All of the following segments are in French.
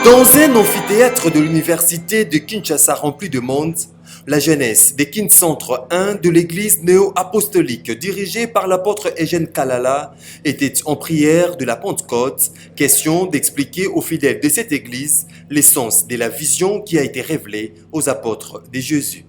Dans un amphithéâtre de l'université de Kinshasa rempli de monde, la jeunesse des Kin Centre 1 de l'église néo-apostolique dirigée par l'apôtre Eugène Kalala était en prière de la Pentecôte, question d'expliquer aux fidèles de cette église l'essence de la vision qui a été révélée aux apôtres de Jésus.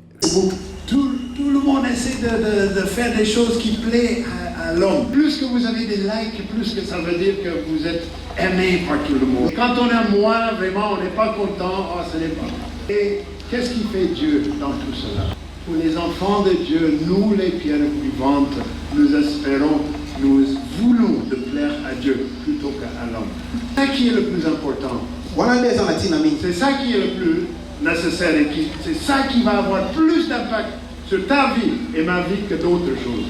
Tout le monde essaie de faire des choses qui plaisent à l'homme. Plus que vous avez des likes, plus que ça veut dire que vous êtes aimé par tout le monde. Quand on est moins, vraiment, on n'est pas content, ce n'est pas. Et qu'est-ce qui fait Dieu dans tout cela? Pour les enfants de Dieu, nous les pierres vivantes, nous espérons, nous voulons de plaire à Dieu plutôt qu'à l'homme. C'est ça qui est le plus important. C'est ça qui est le plus nécessaire et c'est ça qui va avoir plus d'impact sur ta vie et ma vie que d'autres choses.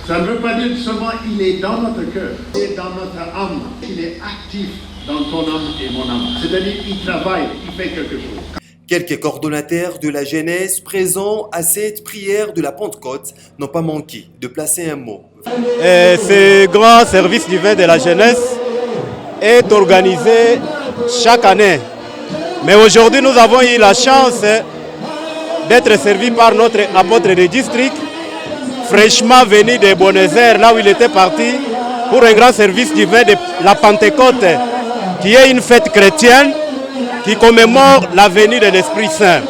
Ça ne veut pas dire seulement il est dans notre cœur, il est dans notre âme, il est actif dans ton âme et mon âme. C'est-à-dire qu'il travaille, il fait quelque chose. Quelques coordonnateurs de la jeunesse présents à cette prière de la Pentecôte n'ont pas manqué de placer un mot. Ce grand service divin de la jeunesse est organisé chaque année. Mais aujourd'hui, nous avons eu la chance d'être servis par notre apôtre de district, fraîchement venu de Buenos Aires, là où il était parti, pour un grand service divin de la Pentecôte, qui est une fête chrétienne qui commémore la venue de l'Esprit Saint.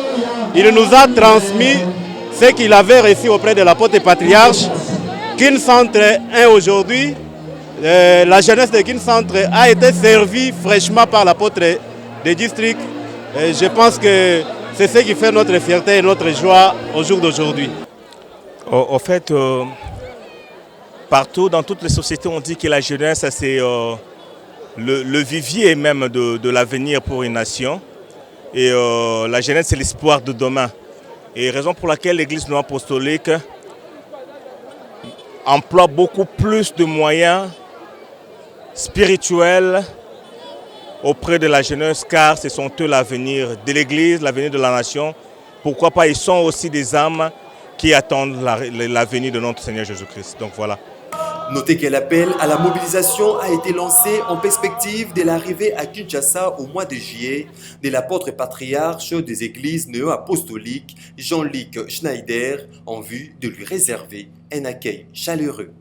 Il nous a transmis ce qu'il avait reçu auprès de l'apôtre patriarche. Kin Centre 1 aujourd'hui, la jeunesse de Kin Centre a été servie fraîchement par l'apôtre de district. Je pense que c'est ce qui fait notre fierté et notre joie au jour d'aujourd'hui. En fait, partout dans toutes les sociétés, on dit que la jeunesse, c'est le vivier même de l'avenir pour une nation. Et la jeunesse, c'est l'espoir de demain. Et raison pour laquelle l'Église néo-apostolique emploie beaucoup plus de moyens spirituels auprès de la jeunesse, car ce sont eux l'avenir de l'Église, l'avenir de la nation. Pourquoi pas, ils sont aussi des âmes qui attendent l'avenir de notre Seigneur Jésus-Christ. Donc voilà. Notez que l'appel à la mobilisation a été lancé en perspective de l'arrivée à Kinshasa au mois de juillet de l'apôtre patriarche des églises néo-apostoliques Jean-Luc Schneider en vue de lui réserver un accueil chaleureux.